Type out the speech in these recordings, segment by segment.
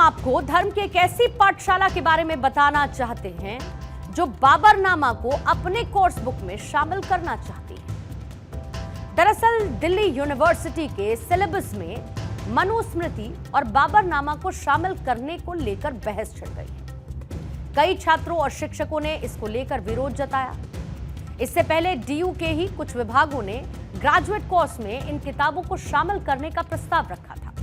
आपको धर्म की एक ऐसी पाठशाला के बारे में बताना चाहते हैं जो बाबरनामा को अपने कोर्स बुक में शामिल करना चाहती है। दरअसल दिल्ली यूनिवर्सिटी के सिलेबस में मनुस्मृति और बाबरनामा को शामिल करने को लेकर बहस छिड़ गई है। कई छात्रों और शिक्षकों ने इसको लेकर विरोध जताया। इससे पहले डीयू के ही कुछ विभागों ने ग्रेजुएट कोर्स में इन किताबों को शामिल करने का प्रस्ताव रखा था।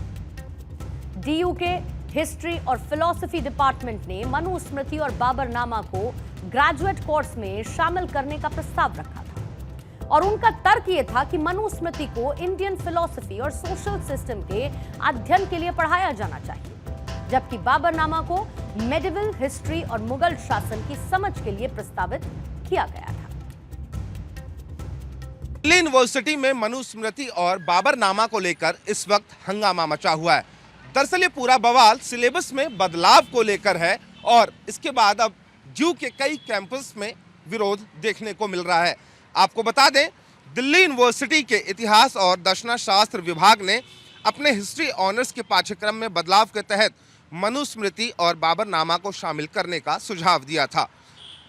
डीयू के हिस्ट्री और फिलॉसफी डिपार्टमेंट ने मनुस्मृति और बाबरनामा को ग्रेजुएट कोर्स में शामिल करने का प्रस्ताव रखा था और उनका तर्क यह था कि मनुस्मृति को इंडियन फिलॉसफी और सोशल सिस्टम के अध्ययन के लिए पढ़ाया जाना चाहिए, जबकि बाबरनामा को मेडिवल हिस्ट्री और मुगल शासन की समझ के लिए प्रस्तावित किया गया था। दिल्ली यूनिवर्सिटी में मनुस्मृति और बाबरनामा को लेकर इस वक्त हंगामा मचा हुआ है। दरअसल ये पूरा बवाल सिलेबस में बदलाव को लेकर है और इसके बाद अब डीयू के कई कैंपस में विरोध देखने को मिल रहा है। आपको बता दें, दिल्ली यूनिवर्सिटी के इतिहास और दर्शनशास्त्र विभाग ने अपने हिस्ट्री ऑनर्स के पाठ्यक्रम में बदलाव के तहत मनुस्मृति और बाबरनामा को शामिल करने का सुझाव दिया था।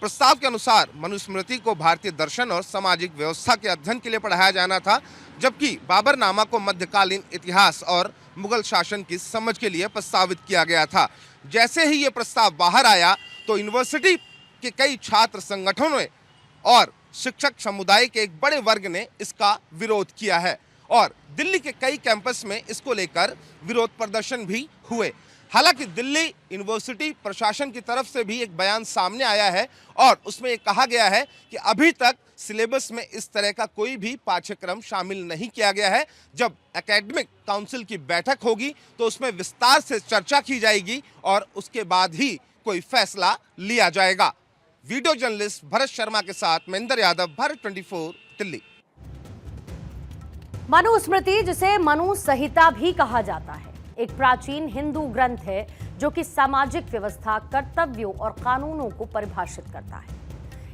प्रस्ताव के अनुसार मनुस्मृति को भारतीय दर्शन और सामाजिक व्यवस्था के अध्ययन के लिए पढ़ाया जाना था, जबकि बाबरनामा को मध्यकालीन इतिहास और मुगल शासन की समझ के लिए प्रस्तावित किया गया था। जैसे ही ये प्रस्ताव बाहर आया तो यूनिवर्सिटी के कई छात्र संगठनों ने और शिक्षक समुदाय के एक बड़े वर्ग ने इसका विरोध किया है और दिल्ली के कई कैंपस में इसको लेकर विरोध प्रदर्शन भी हुए। हालांकि दिल्ली यूनिवर्सिटी प्रशासन की तरफ से भी एक बयान सामने आया है और उसमें ये कहा गया है कि अभी तक सिलेबस में इस तरह का कोई भी पाठ्यक्रम शामिल नहीं किया गया है। जब एकेडमिक काउंसिल की बैठक होगी तो उसमें विस्तार से चर्चा की जाएगी और उसके बाद ही कोई फैसला लिया जाएगा। वीडियो जर्नलिस्ट भरत शर्मा के साथ महेंद्र यादव, भारत 24, दिल्ली। मनुस्मृति, जिसे मनु संहिता भी कहा जाता है, एक प्राचीन हिंदू ग्रंथ है जो कि सामाजिक व्यवस्था, कर्तव्यों और कानूनों को परिभाषित करता है।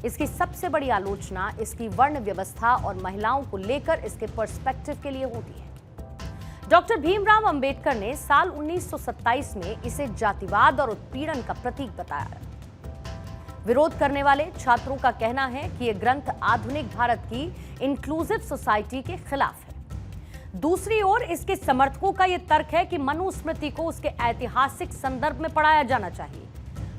इसकी सबसे बड़ी आलोचना इसकी वर्ण व्यवस्था और महिलाओं को लेकर इसके पर्सपेक्टिव के लिए होती है। डॉक्टर भीमराव अंबेडकर ने साल 1927 में इसे जातिवाद और उत्पीड़न का प्रतीक बताया। विरोध करने वाले छात्रों का कहना है कि यह ग्रंथ आधुनिक भारत की इंक्लूसिव सोसाइटी के खिलाफ है। दूसरी ओर इसके समर्थकों का यह तर्क है कि मनुस्मृति को उसके ऐतिहासिक संदर्भ में पढ़ाया जाना चाहिए,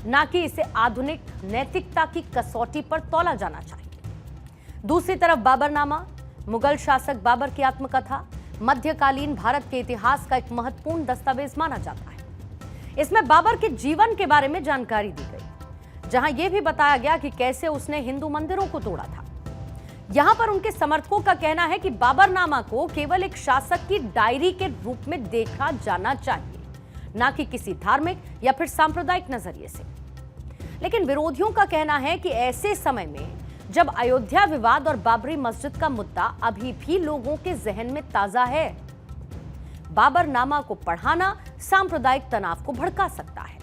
ना कि इसे आधुनिक नैतिकता की कसौटी पर तौला जाना चाहिए। दूसरी तरफ बाबरनामा, मुगल शासक बाबर की आत्मकथा, मध्यकालीन भारत के इतिहास का एक महत्वपूर्ण दस्तावेज माना जाता है। इसमें बाबर के जीवन के बारे में जानकारी दी गई, जहां यह भी बताया गया कि कैसे उसने हिंदू मंदिरों को तोड़ा था। यहां पर उनके समर्थकों का कहना है कि बाबरनामा को केवल एक शासक की डायरी के रूप में देखा जाना चाहिए, ना कि किसी धार्मिक या फिर सांप्रदायिक नजरिए से। लेकिन विरोधियों का कहना है कि ऐसे समय में जब अयोध्या विवाद और बाबरी मस्जिद का मुद्दा अभी भी लोगों के जहन में ताजा है, बाबरनामा को पढ़ाना सांप्रदायिक तनाव को भड़का सकता है।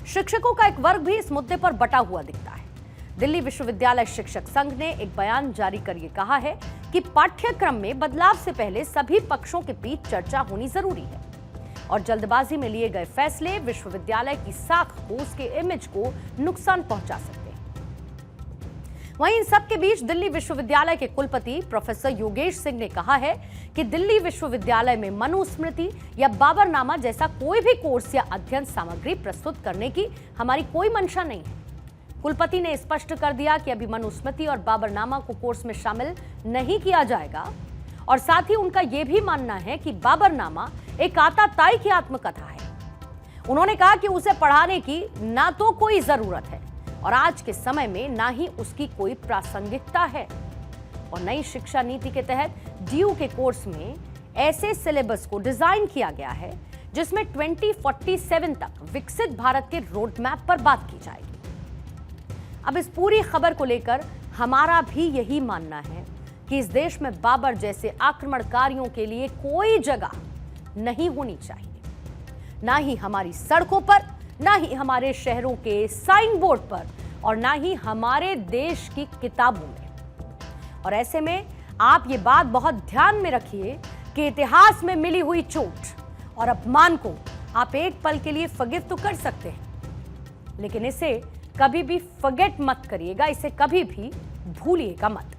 शिक्षकों का एक वर्ग भी इस मुद्दे पर बटा हुआ दिखता है। दिल्ली विश्वविद्यालय शिक्षक संघ ने एक बयान जारी कर यह कहा है कि पाठ्यक्रम में बदलाव से पहले सभी पक्षों के बीच चर्चा होनी जरूरी है और जल्दबाजी में लिए गए फैसले विश्वविद्यालय की साख को, उसके इमेज को नुकसान पहुंचा सकते हैं। वहीं इन सब के बीच दिल्ली विश्वविद्यालय के कुलपति प्रोफेसर योगेश सिंह ने कहा है कि दिल्ली विश्वविद्यालय में मनुस्मृति या बाबरनामा जैसा कोई भी कोर्स या अध्ययन सामग्री प्रस्तुत करने की हमारी कोई मंशा नहीं है। कुलपति ने स्पष्ट कर दिया कि अभी मनुस्मृति और बाबरनामा को कोर्स में शामिल नहीं किया जाएगा और साथ ही उनका यह भी मानना है कि बाबरनामा एक आताताई की आत्मकथा है। उन्होंने कहा कि उसे पढ़ाने की ना तो कोई जरूरत है और आज के समय में ना ही उसकी कोई प्रासंगिकता है और नई शिक्षा नीति के तहत डीयू के कोर्स में ऐसे सिलेबस को डिजाइन किया गया है जिसमें 2047 तक विकसित भारत के रोड मैप पर बात की जाएगी। अब इस पूरी खबर को लेकर हमारा भी यही मानना है कि इस देश में बाबर जैसे आक्रमणकारियों के लिए कोई जगह नहीं होनी चाहिए, ना ही हमारी सड़कों पर, ना ही हमारे शहरों के साइन बोर्ड पर और ना ही हमारे देश की किताबों में। और ऐसे में आप ये बात बहुत ध्यान में रखिए कि इतिहास में मिली हुई चोट और अपमान को आप एक पल के लिए फॉरगिव तो कर सकते हैं, लेकिन इसे कभी भी फॉरगेट मत करिएगा, इसे कभी भी भूलिएगा मत।